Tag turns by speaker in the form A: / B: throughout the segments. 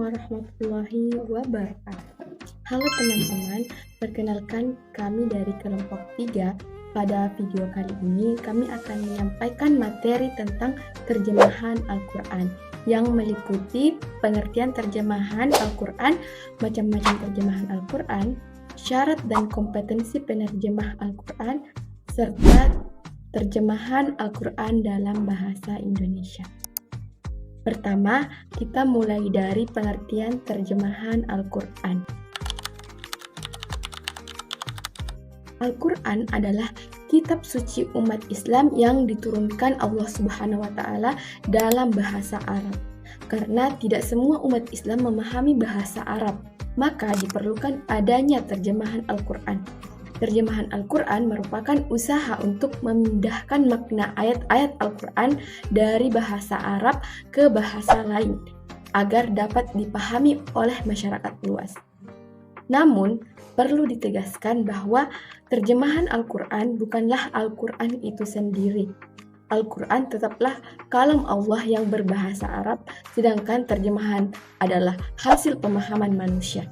A: warahmatullahi wabarakatuh. Halo teman-teman, perkenalkan kami dari kelompok 3. Pada video kali ini kami akan menyampaikan materi tentang terjemahan Al-Quran yang meliputi pengertian terjemahan Al-Quran, macam-macam terjemahan Al-Quran, syarat dan kompetensi penerjemah Al-Quran, serta terjemahan Al-Quran dalam bahasa Indonesia. Pertama, kita mulai dari pengertian terjemahan Al-Quran. Al-Quran adalah kitab suci umat Islam yang diturunkan Allah Subhanahu wa Ta'ala dalam bahasa Arab. Karena tidak semua umat Islam memahami bahasa Arab, maka diperlukan adanya terjemahan Al-Quran. Terjemahan Al-Quran merupakan usaha untuk memindahkan makna ayat-ayat Al-Quran dari bahasa Arab ke bahasa lain agar dapat dipahami oleh masyarakat luas. Namun, perlu ditegaskan bahwa terjemahan Al-Quran bukanlah Al-Quran itu sendiri. Al-Quran tetaplah kalam Allah yang berbahasa Arab, sedangkan terjemahan adalah hasil pemahaman manusia.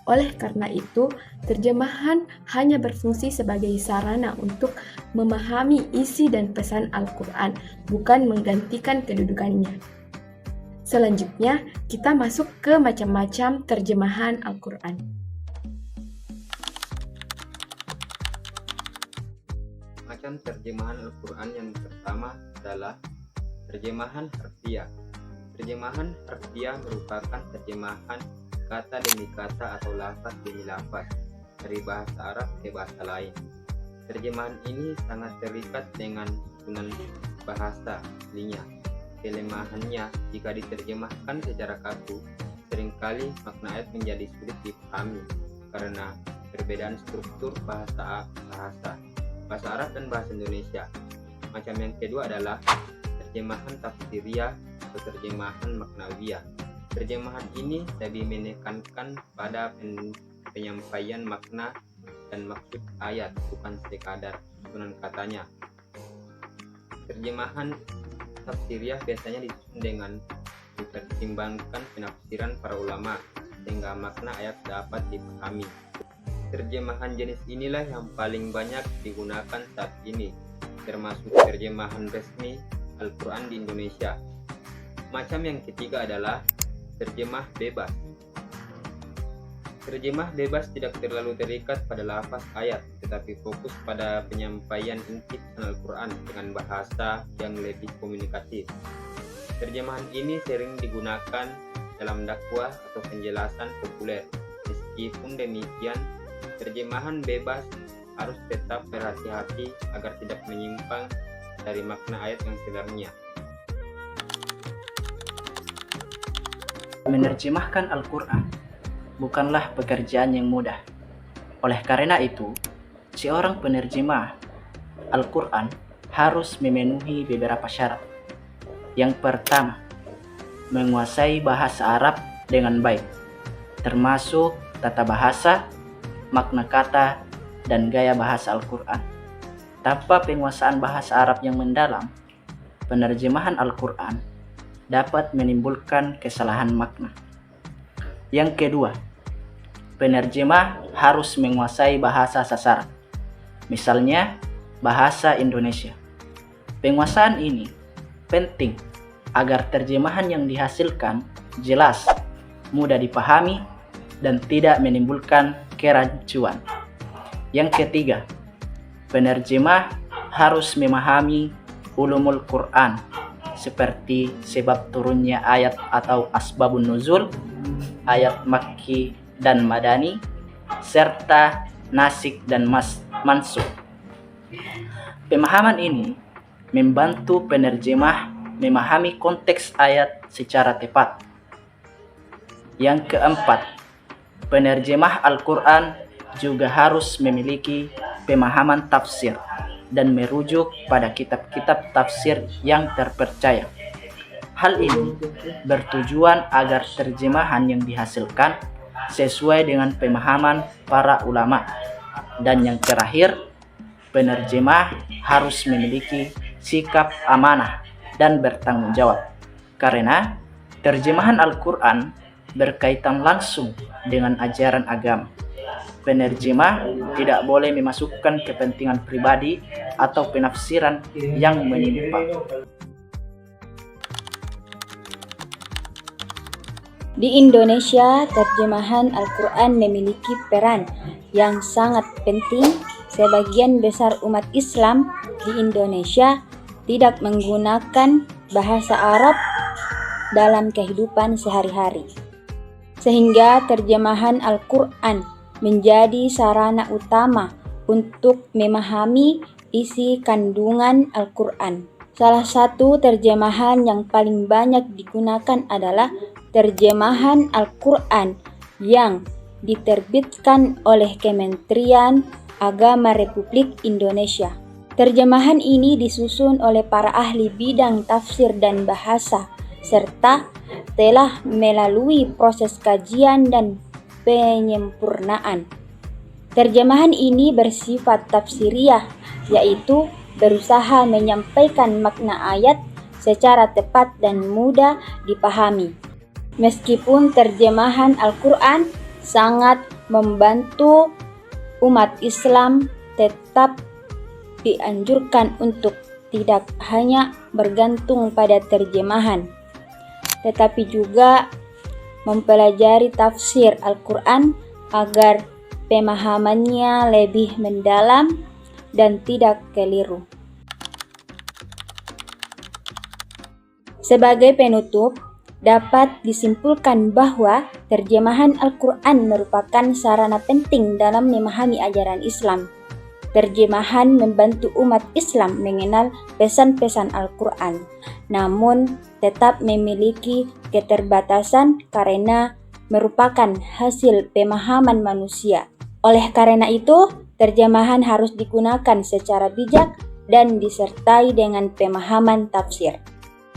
A: Oleh karena itu, terjemahan hanya berfungsi sebagai sarana untuk memahami isi dan pesan Al-Quran, bukan menggantikan kedudukannya. Selanjutnya, kita masuk ke macam-macam terjemahan Al-Quran.
B: Macam terjemahan Al-Quran yang pertama adalah terjemahan harfiah. Terjemahan harfiah merupakan terjemahan kata demi kata atau lafaz demi lafaz dari bahasa Arab ke bahasa lain. Terjemahan ini sangat terikat dengan susunan bahasa aslinya. Kelemahannya, jika diterjemahkan secara kaku, seringkali makna ayat menjadi sulit dipahami karena perbedaan struktur bahasa Arab dan bahasa Indonesia. Macam yang kedua adalah terjemahan tafsiriyah atau terjemahan maknawiyah. Terjemahan ini lebih menekankan pada penyampaian makna dan maksud ayat, bukan sekadar susunan katanya. Terjemahan tafsiriyah biasanya disusun dengan mempertimbangkan penafsiran para ulama sehingga makna ayat dapat dipahami. Terjemahan jenis inilah yang paling banyak digunakan saat ini, termasuk terjemahan resmi Al-Quran di Indonesia. Macam yang ketiga adalah terjemah bebas. Terjemah bebas tidak terlalu terikat pada lafaz ayat, tetapi fokus pada penyampaian inti Al-Quran dengan bahasa yang lebih komunikatif. Terjemahan ini sering digunakan dalam dakwah atau penjelasan populer. Meskipun demikian, terjemahan bebas harus tetap berhati-hati agar tidak menyimpang dari makna ayat yang sebenarnya.
C: Menerjemahkan Al-Quran bukanlah pekerjaan yang mudah. Oleh karena itu, seorang penerjemah Al-Quran harus memenuhi beberapa syarat. Yang pertama, menguasai bahasa Arab dengan baik, termasuk tata bahasa, makna kata, dan gaya bahasa Al-Quran. Tanpa penguasaan bahasa Arab yang mendalam, penerjemahan Al-Quran dapat menimbulkan kesalahan makna. Yang kedua, penerjemah harus menguasai bahasa sasaran, misalnya bahasa Indonesia. Penguasaan ini penting agar terjemahan yang dihasilkan jelas, mudah dipahami, dan tidak menimbulkan kerancuan. Yang ketiga, penerjemah harus memahami ulumul Quran seperti sebab turunnya ayat atau asbabun nuzul, ayat makki dan madani, serta nasik dan mansukh. Pemahaman ini membantu penerjemah memahami konteks ayat secara tepat. Yang keempat, penerjemah Al-Quran juga harus memiliki pemahaman tafsir dan merujuk pada kitab-kitab tafsir yang terpercaya. Hal ini bertujuan agar terjemahan yang dihasilkan sesuai dengan pemahaman para ulama. Dan yang terakhir, penerjemah harus memiliki sikap amanah dan bertanggung jawab, karena terjemahan Al-Quran berkaitan langsung dengan ajaran agama. Penerjemah tidak boleh memasukkan kepentingan pribadi atau penafsiran yang menyimpang.
D: Di Indonesia, terjemahan Al-Quran memiliki peran yang sangat penting. Sebagian besar umat Islam di Indonesia tidak menggunakan bahasa Arab dalam kehidupan sehari-hari, sehingga terjemahan Al-Quran menjadi sarana utama untuk memahami isi kandungan Al-Quran. Salah satu terjemahan yang paling banyak digunakan adalah terjemahan Al-Quran yang diterbitkan oleh Kementerian Agama Republik Indonesia. Terjemahan ini disusun oleh para ahli bidang tafsir dan bahasa, serta telah melalui proses kajian dan penyempurnaan. Terjemahan ini bersifat tafsiriyah, yaitu berusaha menyampaikan makna ayat secara tepat dan mudah dipahami. Meskipun terjemahan Al-Quran sangat membantu umat Islam, tetap dianjurkan untuk tidak hanya bergantung pada terjemahan, tetapi juga mempelajari tafsir Al-Quran agar pemahamannya lebih mendalam dan tidak keliru. Sebagai penutup, dapat disimpulkan bahwa terjemahan Al-Quran merupakan sarana penting dalam memahami ajaran Islam. Terjemahan membantu umat Islam mengenal pesan-pesan Al-Quran, namun tetap memiliki keterbatasan karena merupakan hasil pemahaman manusia. Oleh karena itu, terjemahan harus digunakan secara bijak dan disertai dengan pemahaman tafsir.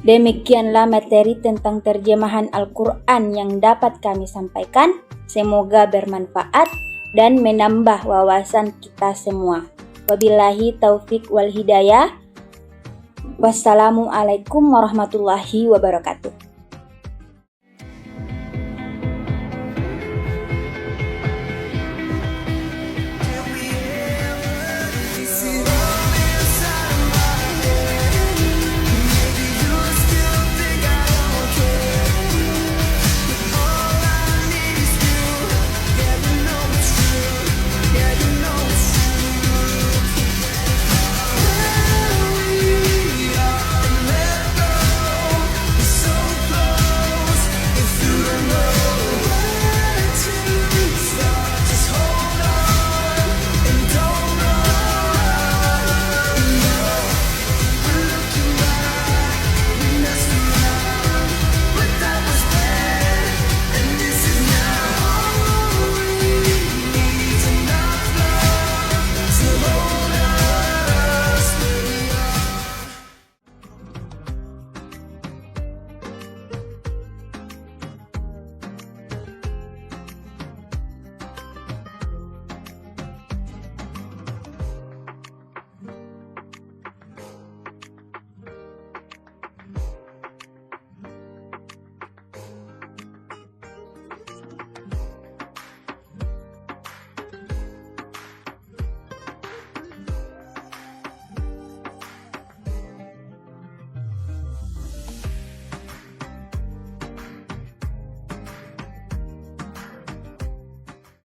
D: Demikianlah materi tentang terjemahan Al-Quran yang dapat kami sampaikan. Semoga bermanfaat dan menambah wawasan kita semua. Wabillahi taufik wal hidayah. Wassalamualaikum warahmatullahi wabarakatuh.